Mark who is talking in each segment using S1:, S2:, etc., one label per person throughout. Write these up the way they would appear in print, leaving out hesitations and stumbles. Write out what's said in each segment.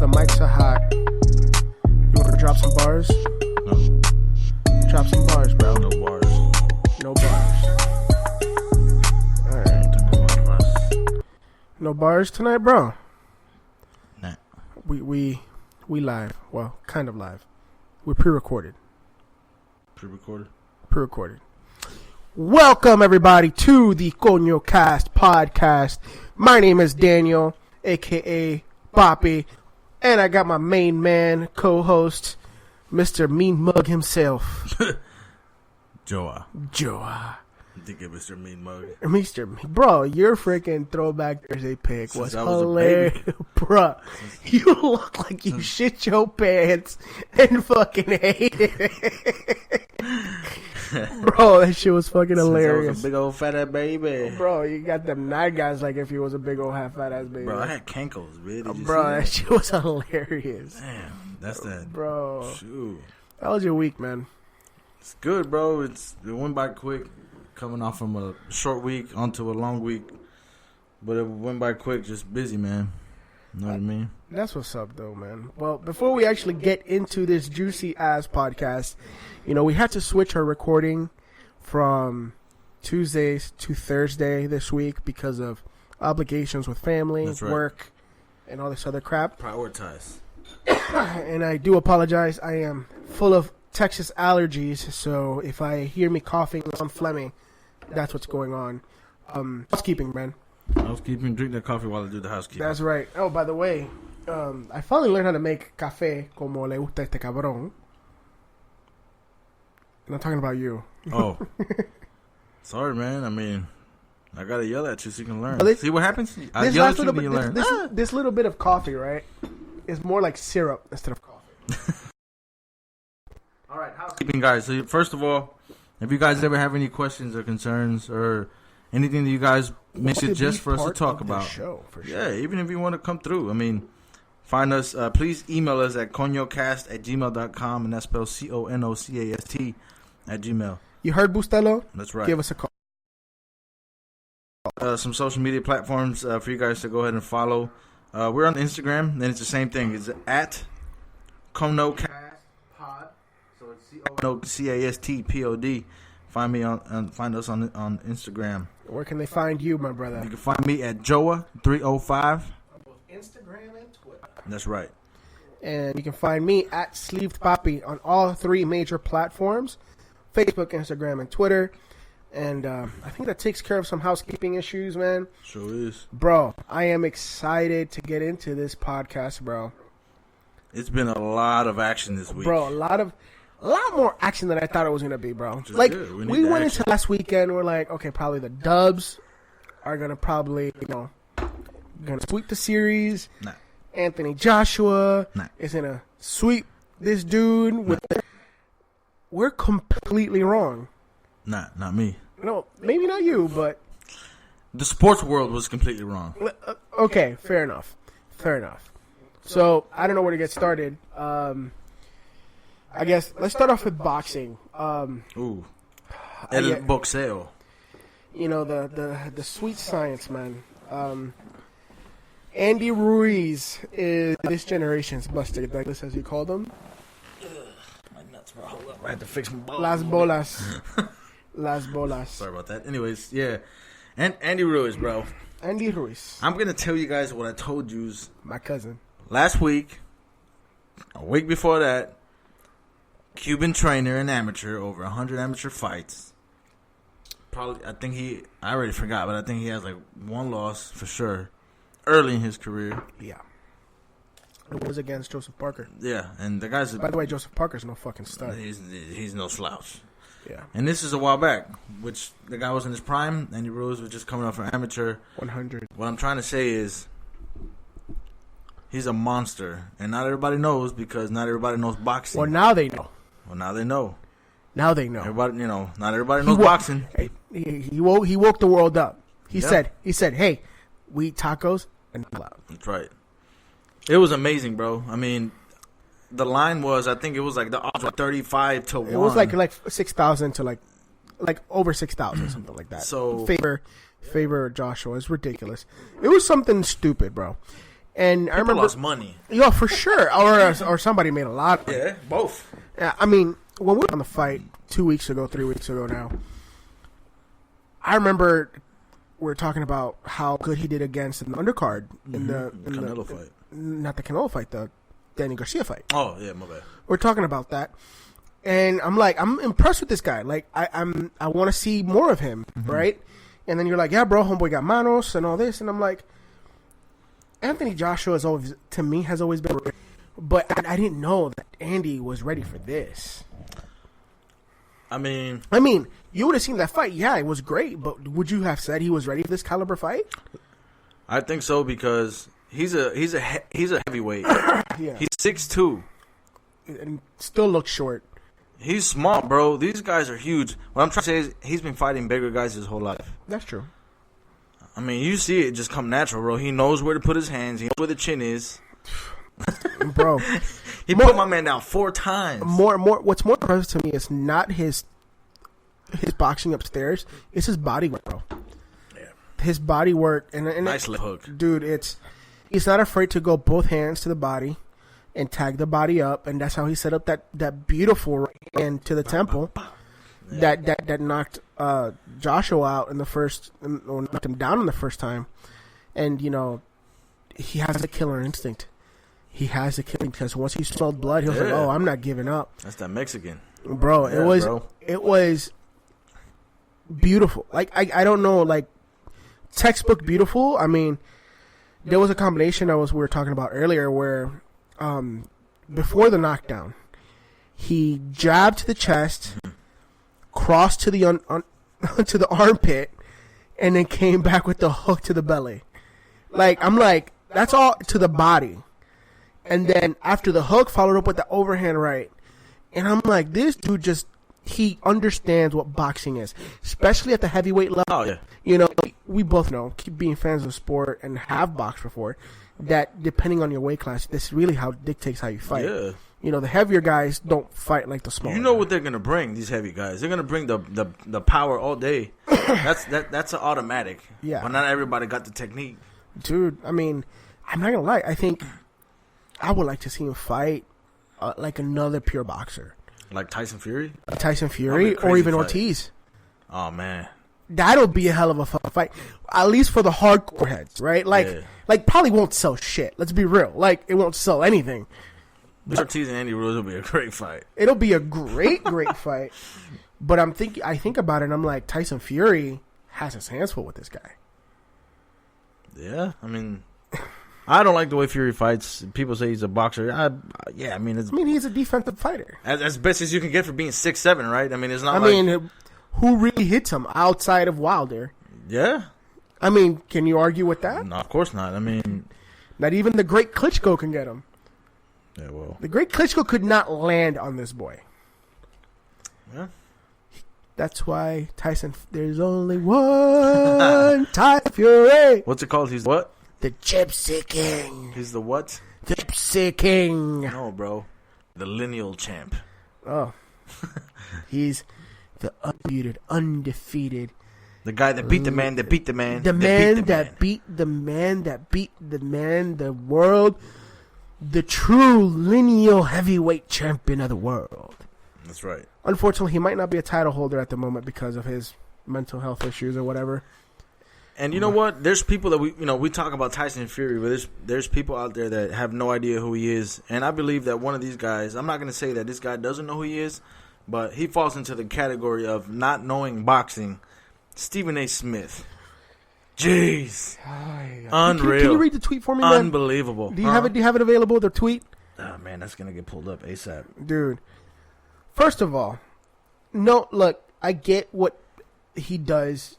S1: the mics are hot. You want to drop some bars?
S2: No.
S1: Drop some bars, bro.
S2: No bars.
S1: No bars. Alright. No bars tonight, bro?
S2: Nah.
S1: We live. Well, kind of live. We're pre-recorded. Pre-recorded. Welcome, everybody, to the Coño Cast podcast. My name is Daniel, a.k.a. Papi, and I got my main man, co-host, Mr. Mean Mug himself.
S2: Joa.
S1: I
S2: think it Mr. Mean Mug.
S1: Bro, your freaking throwback Thursday pick was hilarious. Bro, you look like you shit your pants and fucking hate it. Bro, that shit was fucking hilarious.
S2: I was a big old fat ass baby.
S1: Bro, you got them night guys like if you was a big old half fat ass baby.
S2: Bro, I had cankles, man.
S1: Bro, that shit was hilarious.
S2: Damn, that's that.
S1: Bro.
S2: Shoot.
S1: How was your week, man?
S2: It's good, bro. It went by quick. Coming off from a short week onto a long week. But it went by quick, just busy, man. You know what I mean?
S1: That's what's up, though, man. Well, before we actually get into this juicy-ass podcast, you know, we had to switch our recording from Tuesdays to Thursday this week because of obligations with family, work, and all this other crap.
S2: Prioritize.
S1: And I do apologize. I am full of Texas allergies, so if I hear me coughing or I'm phlegming, that's what's going on. Housekeeping, man.
S2: Housekeeping, drink that coffee while I do the housekeeping.
S1: That's right. Oh, by the way, I finally learned how to make café como le gusta este cabrón. And I'm talking about you.
S2: Oh. Sorry, man. I mean, I gotta yell at you so you can learn. See what happens? I yell at you and you learn.
S1: This little bit of coffee, right, is more like syrup instead of coffee.
S2: All right, housekeeping, guys. So first of all, if you guys ever have any questions or concerns or anything that you guys may suggest for us to talk about,
S1: show, for sure.
S2: Yeah, even if you want to come through, I mean, find us. Please email us at coñocast@gmail.com, and that's spelled CONOCAST@gmail.
S1: You heard Bustelo?
S2: That's right.
S1: Give us a call.
S2: Some social media platforms for you guys to go ahead and follow. We're on Instagram, and it's the same thing. It's at CONOCAST. CONOCASTPOD. Find me find us on Instagram.
S1: Where can they find you, my brother?
S2: You can find me at Joa305
S1: on both Instagram and Twitter.
S2: That's right.
S1: And you can find me at Sleeved Papi on all three major platforms: Facebook, Instagram, and Twitter. And I think that takes care of some housekeeping issues, man.
S2: Sure is.
S1: Bro, I am excited to get into this podcast, bro.
S2: It's been a lot of action this week.
S1: Bro, a lot more action than I thought it was going to be, bro. Like, we went into last weekend, we're like, okay, probably the Dubs are going to probably, going to sweep the series.
S2: Nah.
S1: Anthony Joshua is going to sweep this dude. We're completely wrong.
S2: Nah, not me.
S1: No, maybe not you, but...
S2: The sports world was completely wrong.
S1: Okay, fair enough. So, I don't know where to get started. I guess let's start off with boxing.
S2: El boxeo.
S1: You know, the sweet science, man. Andy Ruiz is this generation's Buster Douglas, as you call them.
S2: My nuts, bro. Hold up. I had to fix my balls.
S1: Las bolas.
S2: Sorry about that. Anyways, yeah. And Andy Ruiz, bro.
S1: Andy Ruiz.
S2: I'm going to tell you guys what I told you.
S1: My cousin.
S2: Last week, a week before that, Cuban trainer and amateur, over 100 amateur fights. Probably, I already forgot, but I think he has like one loss for sure early in his career.
S1: Yeah. It was against Joseph Parker.
S2: Yeah, and the guy's...
S1: By the way, Joseph Parker's no fucking stud.
S2: He's no slouch.
S1: Yeah.
S2: And this is a while back, which the guy was in his prime. Andy Ruiz was just coming off an amateur.
S1: 100.
S2: What I'm trying to say is he's a monster, and not everybody knows because not everybody knows boxing.
S1: Well, now they know.
S2: Everybody, not everybody knows boxing.
S1: He woke the world up. He said, "Hey, we eat tacos and loud."
S2: That's right. It was amazing, bro. I mean, the line was, I think it was like the odds were 35 to 1.
S1: It was like 6,000 to like over 6,000, something like that.
S2: So
S1: favor Joshua. It's ridiculous. It was something stupid, bro. And I remember
S2: lost money.
S1: Yeah, for sure. Or somebody made a lot.
S2: Yeah, both.
S1: Yeah, I mean, when we were on the fight 2 weeks ago, 3 weeks ago now, I remember we were talking about how good he did against an undercard in the
S2: Canelo fight.
S1: Not the Canelo fight, the Danny Garcia fight.
S2: Oh yeah, my bad.
S1: We're talking about that, and I'm like, I'm impressed with this guy. Like, I want to see more of him, right? And then you're like, yeah, bro, homeboy got manos and all this, and I'm like, Anthony Joshua has always been, but I didn't know that Andy was ready for this.
S2: I mean,
S1: you would have seen that fight. Yeah, it was great, but would you have said he was ready for this caliber fight?
S2: I think so because he's a heavyweight.
S1: Yeah.
S2: He's 6'2",
S1: and still looks short.
S2: He's small, bro. These guys are huge. What I'm trying to say is he's been fighting bigger guys his whole life.
S1: That's true.
S2: I mean, you see it just come natural, bro. He knows where to put his hands. He knows where the chin is.
S1: Bro.
S2: He put my man down 4 times.
S1: What's more impressive to me is not his boxing upstairs. It's his body work, bro.
S2: Yeah.
S1: His body work. And
S2: nice left hook.
S1: Dude, he's not afraid to go both hands to the body and tag the body up. And that's how he set up that beautiful right hand to the temple. Yeah. That knocked Joshua out in the first, or knocked him down in the first time. And, he has a killer instinct. He has a killing because once he smelled blood, he was like, "Oh, I'm not giving up."
S2: That's that Mexican,
S1: bro.
S2: Yeah,
S1: it was beautiful. Like I don't know, like textbook beautiful. I mean, there was a combination we were talking about earlier where, before the knockdown, he jabbed to the chest, crossed to the to the armpit, and then came back with the hook to the belly. Like I'm like, that's all to the body. And then after the hook, followed up with the overhand right. And I'm like, this dude he understands what boxing is, especially at the heavyweight level.
S2: Oh, yeah.
S1: We both know, being fans of the sport and have boxed before, that depending on your weight class, this really dictates how you fight.
S2: Yeah.
S1: The heavier guys don't fight like the smaller.
S2: You know what they're going to bring, these heavy guys? They're going to bring the power all day. That's an automatic.
S1: Yeah.
S2: But not everybody got the technique.
S1: Dude, I mean, I'm not going to lie. I think I would like to see him fight like another pure boxer.
S2: Like Tyson Fury?
S1: Or even Ortiz.
S2: Oh, man.
S1: That'll be a hell of a fun fight. At least for the hardcore heads, right? Like probably won't sell shit. Let's be real. Like, it won't sell anything.
S2: Ortiz and Andy Ruiz will be a great fight.
S1: It'll be a great fight. But I think about it and I'm like, Tyson Fury has his hands full with this guy.
S2: Yeah, I mean, I don't like the way Fury fights. People say he's a boxer.
S1: He's a defensive fighter.
S2: As best as you can get for being 6'7", right? I mean, it's not
S1: who really hits him outside of Wilder?
S2: Yeah.
S1: I mean, can you argue with that?
S2: No, of course not. I mean,
S1: not even the great Klitschko can get him.
S2: Yeah, well.
S1: The great Klitschko could not land on this boy.
S2: Yeah.
S1: That's why there's only one Tyson Fury.
S2: What's it called? He's what?
S1: The Gypsy King.
S2: He's the what?
S1: Gypsy King.
S2: No, bro. The lineal champ.
S1: Oh. He's the undefeated.
S2: The guy that beat the man, that beat the man.
S1: The man that beat the man, that beat the man, the world. The true lineal heavyweight champion of the world.
S2: That's right.
S1: Unfortunately, he might not be a title holder at the moment because of his mental health issues or whatever.
S2: And you know what? There's people that we talk about Tyson Fury, but there's people out there that have no idea who he is. And I believe that one of these guys, I'm not going to say that this guy doesn't know who he is, but he falls into the category of not knowing boxing. Stephen A. Smith. Jeez. Unreal.
S1: Can you read the tweet for me, man?
S2: Unbelievable.
S1: Do you have it? Do you have it available? The tweet?
S2: Oh man, that's gonna get pulled up ASAP,
S1: dude. First of all, no. Look, I get what he does.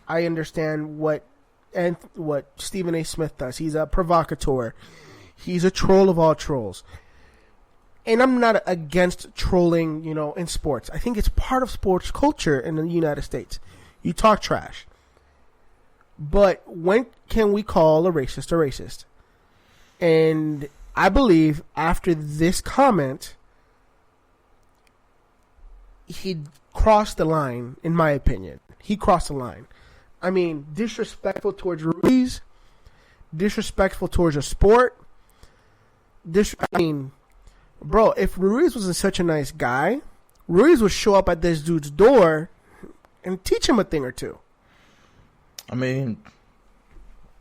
S1: I understand what Stephen A. Smith does. He's a provocateur. He's a troll of all trolls. And I'm not against trolling, in sports. I think it's part of sports culture in the United States. You talk trash. But when can we call a racist? And I believe after this comment, he crossed the line, in my opinion. He crossed the line. I mean, disrespectful towards Ruiz, disrespectful towards a sport. Bro, if Ruiz wasn't such a nice guy, Ruiz would show up at this dude's door and teach him a thing or two.
S2: I mean,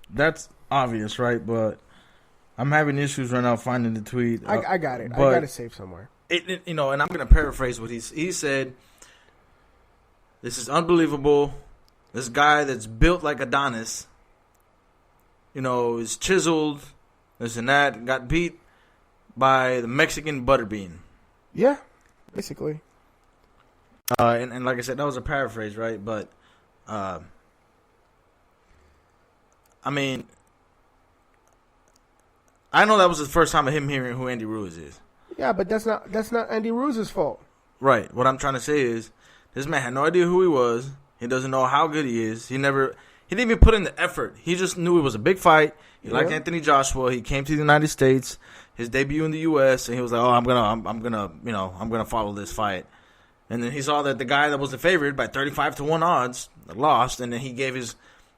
S2: that's obvious, right? But I'm having issues right now finding the tweet.
S1: I got it. I got it saved somewhere.
S2: And I'm going to paraphrase what he said. This is unbelievable. This guy that's built like Adonis, is chiseled, this and that, got beat by the Mexican butterbean.
S1: Yeah, basically.
S2: And like I said, that was a paraphrase, right? But, I mean, I know that was the first time of him hearing who Andy Ruiz is.
S1: Yeah, but that's not Andy Ruiz's fault.
S2: Right. What I'm trying to say is, this man had no idea who he was. He doesn't know how good he is. He didn't even put in the effort. He just knew it was a big fight. He liked Anthony Joshua. He came to the United States, his debut in the U.S., and he was like, "Oh, I'm gonna follow this fight." And then he saw that the guy that was the favorite by 35-1 odds lost, and then he gave his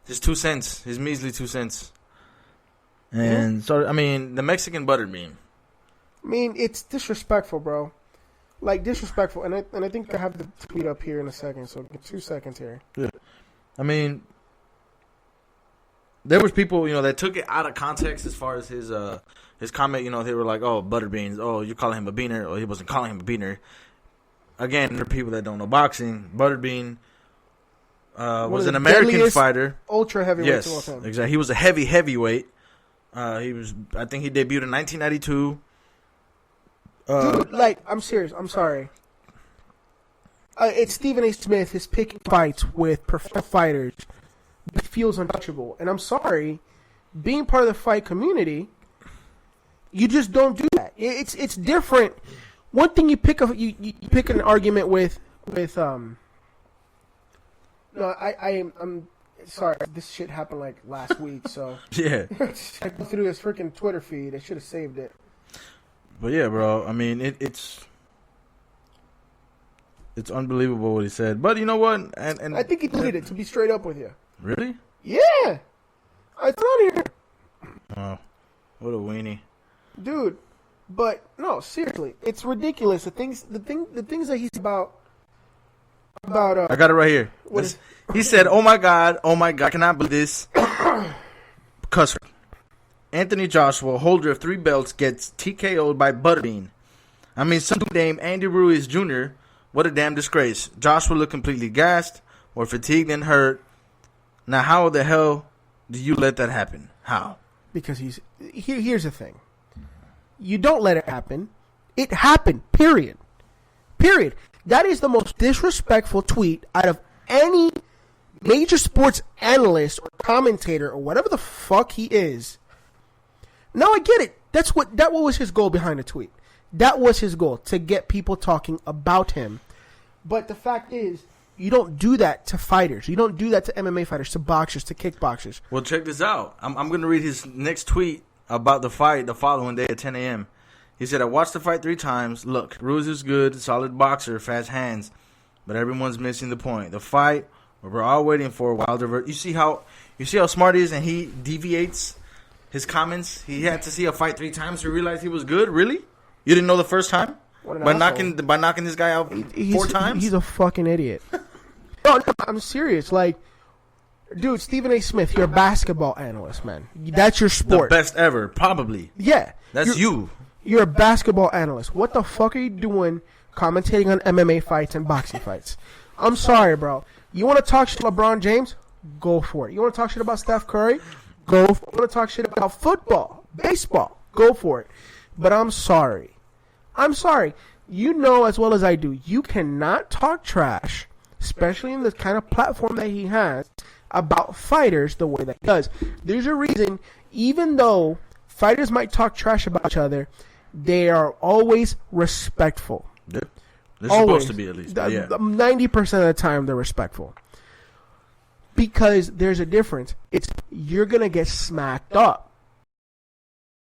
S2: 2 cents, his measly 2 cents. And so, I mean, the Mexican butterbean.
S1: I mean, it's disrespectful, bro. Like, disrespectful. And I think I have the tweet up here in a second, so 2 seconds here.
S2: Yeah. I mean, there was people, that took it out of context as far as his comment. They were like, "Oh, butterbeans. Oh, you calling him a beaner?" Or he wasn't calling him a beaner. Again, for people that don't know boxing, butterbean was an American fighter.
S1: Ultra heavyweight.
S2: Yes, exactly. He was a heavyweight. I think he debuted in 1992.
S1: Dude, I'm serious. I'm sorry. It's Stephen A. Smith is picking fights with professional fighters that feels untouchable. And I'm sorry, being part of the fight community, you just don't do that. It's different. One thing you pick you pick an argument with no, I'm sorry. This shit happened like last week, so
S2: yeah.
S1: I go through his freaking Twitter feed. I should have saved it.
S2: But yeah, bro. I mean, it's unbelievable what he said. But you know what? And
S1: I think he deleted it. To be straight up with you.
S2: Really?
S1: Yeah. I thought here.
S2: Oh, what a weenie,
S1: dude. But no, seriously, it's ridiculous. The things that he's about.
S2: I got it right here. He said, "Oh my god, I cannot believe this." Cuss. Anthony Joshua, holder of 3 belts, gets TKO'd by Butterbean. I mean, some dude named Andy Ruiz Jr. What a damn disgrace. Joshua looked completely gassed or fatigued and hurt. Now, how the hell do you let that happen? How?
S1: Because here's the thing. You don't let it happen. It happened. Period. That is the most disrespectful tweet out of any major sports analyst or commentator or whatever the fuck he is. No, I get it. That was his goal behind the tweet. That was his goal, to get people talking about him. But the fact is, you don't do that to fighters. You don't do that to MMA fighters, to boxers, to kickboxers.
S2: Well, check this out. I'm going to read his next tweet about the fight the following day at 10 a.m. He said, "I watched the fight 3 times. Look, Ruiz is good, solid boxer, fast hands, but everyone's missing the point. The fight we're all waiting for, Wilder. You see how smart he is, and he deviates his comments. He had to see a fight 3 times to realize he was good. Really? You didn't know the first time by knocking this guy out 4 times?
S1: He's a fucking idiot. No, I'm serious. Like, dude, Stephen A. Smith, you're a basketball analyst, man. That's your sport.
S2: The best ever, probably.
S1: Yeah,
S2: that's you.
S1: You're a basketball analyst. What the fuck are you doing commentating on MMA fights and boxing fights? I'm sorry, bro. You want to talk shit about LeBron James? Go for it. You want to talk shit about Steph Curry? Go for it. You want to talk shit about football, baseball? Go for it. But I'm sorry. You know as well as I do, you cannot talk trash, especially in the kind of platform that he has, about fighters the way that he does. There's a reason, even though fighters might talk trash about each other, they are always respectful.
S2: Yeah. They're supposed to be, at least. Yeah.
S1: 90% of the time, they're respectful. Because there's a difference. You're going to get smacked up.